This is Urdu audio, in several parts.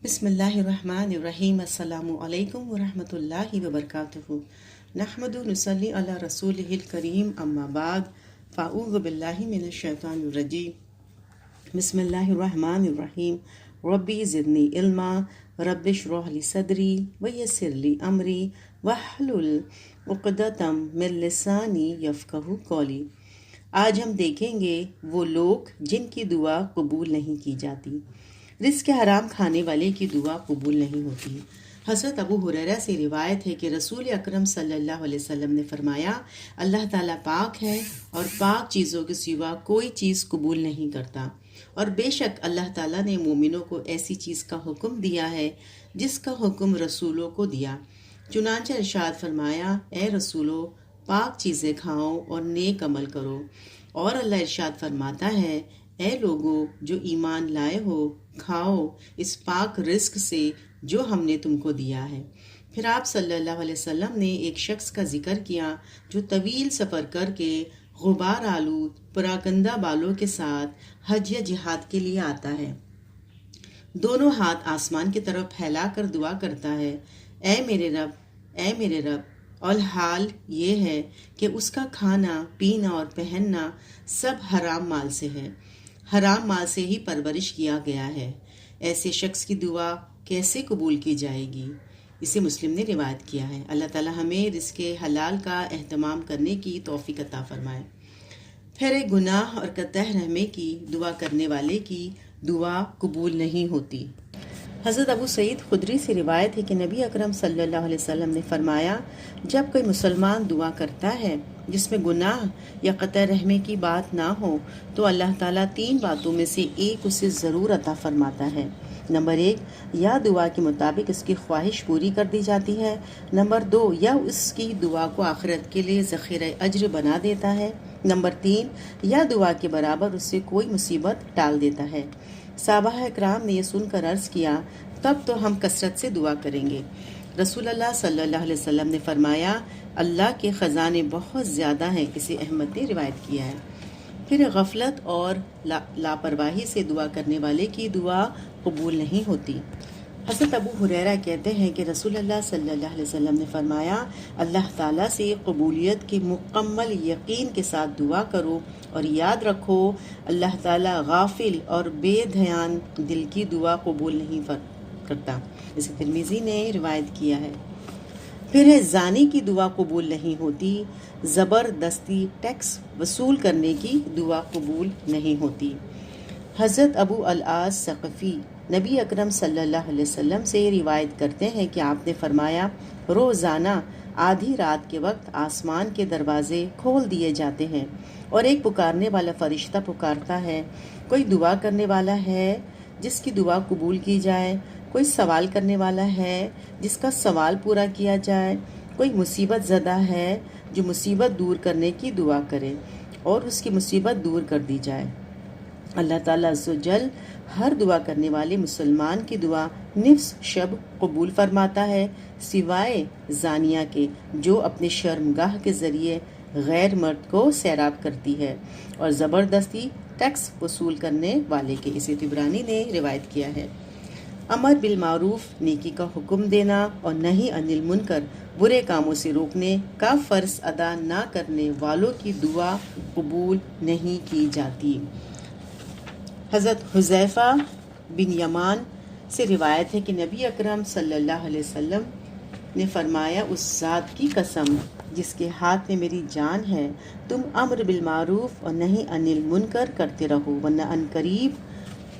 بسم اللہ الرحمن الرحیم السلام علیکم ورحمۃ اللہ وبرکاتہ نحمد نصلی علی رسول الکریم اما بعد فاعوذ باللہ من الشیطان الرجیم بسم اللہ الرحمن الرحیم ربی زدنی علما رب اشرح لی صدری ویسر لی امری واحلل عقدۃ من لسانی یفقہوا قولی۔ آج ہم دیکھیں گے وہ لوگ جن کی دعا قبول نہیں کی جاتی۔ رزق حرام کھانے والے کی دعا قبول نہیں ہوتی۔ حضرت ابو ہریرہ سے روایت ہے کہ رسول اکرم صلی اللہ علیہ وسلم نے فرمایا، اللہ تعالیٰ پاک ہے اور پاک چیزوں کے سوا کوئی چیز قبول نہیں کرتا، اور بے شک اللہ تعالیٰ نے مومنوں کو ایسی چیز کا حکم دیا ہے جس کا حکم رسولوں کو دیا۔ چنانچہ ارشاد فرمایا، اے رسولو، پاک چیزیں کھاؤ اور نیک عمل کرو۔ اور اللہ ارشاد فرماتا ہے، اے لوگو جو ایمان لائے ہو، کھاؤ اس پاک رزق سے جو ہم نے تم کو دیا ہے۔ پھر آپ صلی اللہ علیہ وسلم نے ایک شخص کا ذکر کیا جو طویل سفر کر کے غبار آلود پراگندہ بالوں کے ساتھ حج یا جہاد کے لیے آتا ہے، دونوں ہاتھ آسمان کی طرف پھیلا کر دعا کرتا ہے، اے میرے رب، اے میرے رب، اور حال یہ ہے کہ اس کا کھانا پینا اور پہننا سب حرام مال سے ہے، حرام مال سے ہی پرورش کیا گیا ہے۔ ایسے شخص کی دعا کیسے قبول کی جائے گی؟ اسے مسلم نے روایت کیا ہے۔ اللہ تعالی ہمیں رزق حلال کا اہتمام کرنے کی توفیق عطا فرمائے۔ پھر ایک گناہ اور قطع رحمی کی دعا کرنے والے کی دعا قبول نہیں ہوتی۔ حضرت ابو سعید خدری سے روایت ہے کہ نبی اکرم صلی اللہ علیہ وسلم نے فرمایا، جب کوئی مسلمان دعا کرتا ہے جس میں گناہ یا قطع رحمی کی بات نہ ہو تو اللہ تعالیٰ 3 باتوں میں سے ایک اسے ضرور عطا فرماتا ہے۔ نمبر 1، یا دعا کے مطابق اس کی خواہش پوری کر دی جاتی ہے۔ نمبر 2، یا اس کی دعا کو آخرت کے لیے ذخیرہ اجر بنا دیتا ہے۔ نمبر 3، یا دعا کے برابر اس سے کوئی مصیبت ٹال دیتا ہے۔ صحابہ اکرام نے یہ سن کر عرض کیا، تب تو ہم کثرت سے دعا کریں گے۔ رسول اللہ صلی اللہ علیہ وسلم نے فرمایا، اللہ کے خزانے بہت زیادہ ہیں، اسے احمد نے روایت کیا ہے۔ پھر غفلت اور لاپرواہی سے دعا کرنے والے کی دعا قبول نہیں ہوتی۔ حضرت ابو ہریرہ کہتے ہیں کہ رسول اللہ صلی اللہ علیہ وسلم نے فرمایا، اللہ تعالیٰ سے قبولیت کے مکمل یقین کے ساتھ دعا کرو اور یاد رکھو، اللہ تعالیٰ غافل اور بے دھیان دل کی دعا قبول نہیں کرتا۔ اسے ترمذی نے روایت کیا ہے۔ پھر ہے زانی کی دعا قبول نہیں ہوتی۔ زبردستی ٹیکس وصول کرنے کی دعا قبول نہیں ہوتی۔ حضرت ابو العاص ثقفی نبی اکرم صلی اللہ علیہ وسلم سے روایت کرتے ہیں کہ آپ نے فرمایا، روزانہ آدھی رات کے وقت آسمان کے دروازے کھول دیے جاتے ہیں اور ایک پکارنے والا فرشتہ پکارتا ہے، کوئی دعا کرنے والا ہے جس کی دعا قبول کی جائے، کوئی سوال کرنے والا ہے جس کا سوال پورا کیا جائے، کوئی مصیبت زدہ ہے جو مصیبت دور کرنے کی دعا کرے اور اس کی مصیبت دور کر دی جائے۔ اللہ تعالیٰ عز و جل ہر دعا کرنے والے مسلمان کی دعا نصف شب قبول فرماتا ہے، سوائے زانیہ کے جو اپنے شرمگاہ کے ذریعے غیر مرد کو سیراب کرتی ہے، اور زبردستی ٹیکس وصول کرنے والے کے، اسے طبرانی نے روایت کیا ہے۔ امر بالمعروف نیکی کا حکم دینا اور نہی عن المنکر برے کاموں سے روکنے کا فرض ادا نہ کرنے والوں کی دعا قبول نہیں کی جاتی۔ حضرت حذیفہ بن یمان سے روایت ہے کہ نبی اکرم صلی اللہ علیہ وسلم نے فرمایا، اس ذات کی قسم جس کے ہاتھ میں میری جان ہے، تم امر بالمعروف اور نہی عن المنکر کرتے رہو، ورنہ ان قریب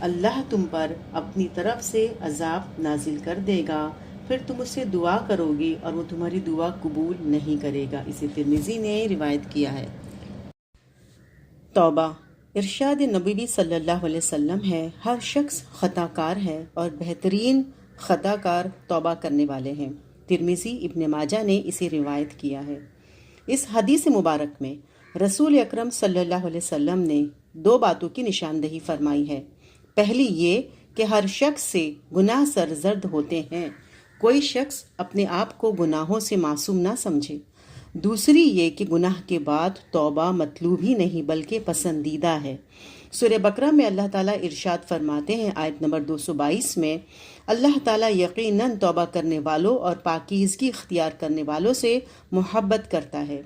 اللہ تم پر اپنی طرف سے عذاب نازل کر دے گا، پھر تم اس سے دعا کرو گے اور وہ تمہاری دعا قبول نہیں کرے گا۔ اسے ترمذی نے روایت کیا ہے۔ توبہ۔ ارشاد نبوی صلی اللہ علیہ وسلم ہے، ہر شخص خطا کار ہے اور بہترین خطا کار توبہ کرنے والے ہیں۔ ترمذی ابن ماجہ نے اسے روایت کیا ہے۔ اس حدیث مبارک میں رسول اکرم صلی اللہ علیہ وسلم نے 2 باتوں کی نشاندہی فرمائی ہے۔ پہلی یہ کہ ہر شخص سے گناہ سرزد ہوتے ہیں، کوئی شخص اپنے آپ کو گناہوں سے معصوم نہ سمجھے۔ دوسری یہ کہ گناہ کے بعد توبہ مطلوب ہی نہیں بلکہ پسندیدہ ہے۔ سورہ بقرہ میں اللہ تعالیٰ ارشاد فرماتے ہیں آیت نمبر 222 میں، اللہ تعالیٰ یقیناً توبہ کرنے والوں اور پاکیزگی اختیار کرنے والوں سے محبت کرتا ہے۔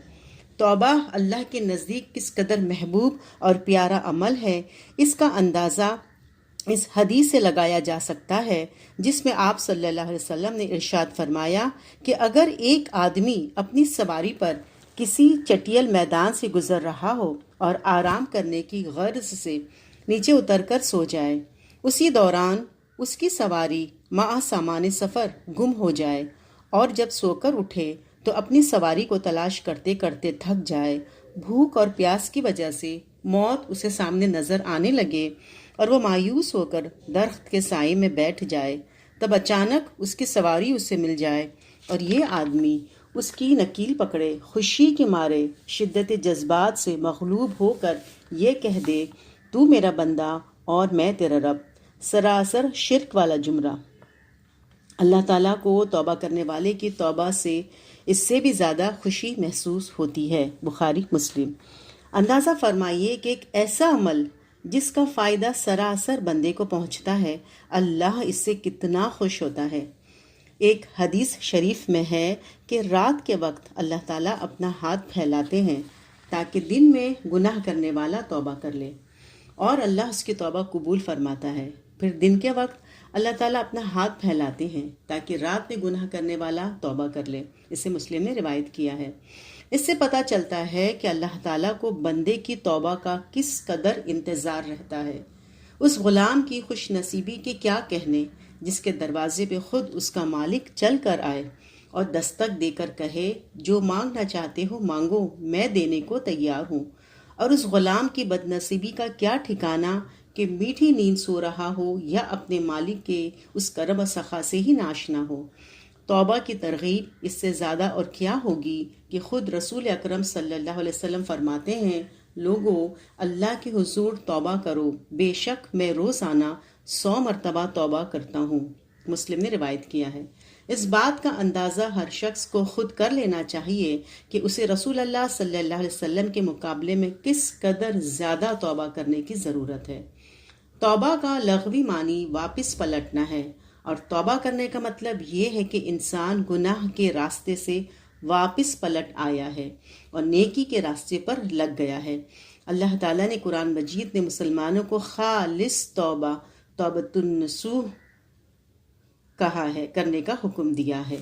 توبہ اللہ کے نزدیک کس قدر محبوب اور پیارا عمل ہے، اس کا اندازہ اس حدیث سے لگایا جا سکتا ہے جس میں آپ صلی اللہ علیہ وسلم نے ارشاد فرمایا کہ اگر ایک آدمی اپنی سواری پر کسی چٹیل میدان سے گزر رہا ہو اور آرام کرنے کی غرض سے نیچے اتر کر سو جائے، اسی دوران اس کی سواری مع سامان سفر گم ہو جائے اور جب سو کر اٹھے تو اپنی سواری کو تلاش کرتے کرتے تھک جائے، بھوک اور پیاس کی وجہ سے موت اسے سامنے نظر آنے لگے اور وہ مایوس ہو کر درخت کے سائے میں بیٹھ جائے، تب اچانک اس کی سواری اسے مل جائے اور یہ آدمی اس کی نکیل پکڑے، خوشی کے مارے شدت جذبات سے مغلوب ہو کر یہ کہہ دے، تو میرا بندہ اور میں تیرا رب، سراسر شرک والا جملہ۔ اللہ تعالیٰ کو توبہ کرنے والے کی توبہ سے اس سے بھی زیادہ خوشی محسوس ہوتی ہے۔ بخاری مسلم۔ اندازہ فرمائیے کہ ایک ایسا عمل جس کا فائدہ سراسر بندے کو پہنچتا ہے، اللہ اس سے کتنا خوش ہوتا ہے۔ ایک حدیث شریف میں ہے کہ رات کے وقت اللہ تعالیٰ اپنا ہاتھ پھیلاتے ہیں تاکہ دن میں گناہ کرنے والا توبہ کر لے، اور اللہ اس کی توبہ قبول فرماتا ہے۔ پھر دن کے وقت اللہ تعالیٰ اپنا ہاتھ پھیلاتے ہیں تاکہ رات میں گناہ کرنے والا توبہ کر لے۔ اسے مسلم نے روایت کیا ہے۔ اس سے پتہ چلتا ہے کہ اللہ تعالیٰ کو بندے کی توبہ کا کس قدر انتظار رہتا ہے۔ اس غلام کی خوش نصیبی کے کیا کہنے جس کے دروازے پہ خود اس کا مالک چل کر آئے اور دستک دے کر کہے، جو مانگنا چاہتے ہو مانگو، میں دینے کو تیار ہوں۔ اور اس غلام کی بد نصیبی کا کیا ٹھکانہ کہ میٹھی نیند سو رہا ہو یا اپنے مالک کے اس کرم و سخا سے ہی ناشنا ہو۔ توبہ کی ترغیب اس سے زیادہ اور کیا ہوگی کہ خود رسول اکرم صلی اللہ علیہ وسلم فرماتے ہیں، لوگو اللہ کے حضور توبہ کرو، بے شک میں روزانہ 100 مرتبہ توبہ کرتا ہوں۔ مسلم نے روایت کیا ہے۔ اس بات کا اندازہ ہر شخص کو خود کر لینا چاہیے کہ اسے رسول اللہ صلی اللہ علیہ وسلم کے مقابلے میں کس قدر زیادہ توبہ کرنے کی ضرورت ہے۔ توبہ کا لغوی معنی واپس پلٹنا ہے، اور توبہ کرنے کا مطلب یہ ہے کہ انسان گناہ کے راستے سے واپس پلٹ آیا ہے اور نیکی کے راستے پر لگ گیا ہے۔ اللہ تعالیٰ نے قرآن مجید میں مسلمانوں کو خالص توبہ، توبۃ النصوح کہا ہے، کرنے کا حکم دیا ہے۔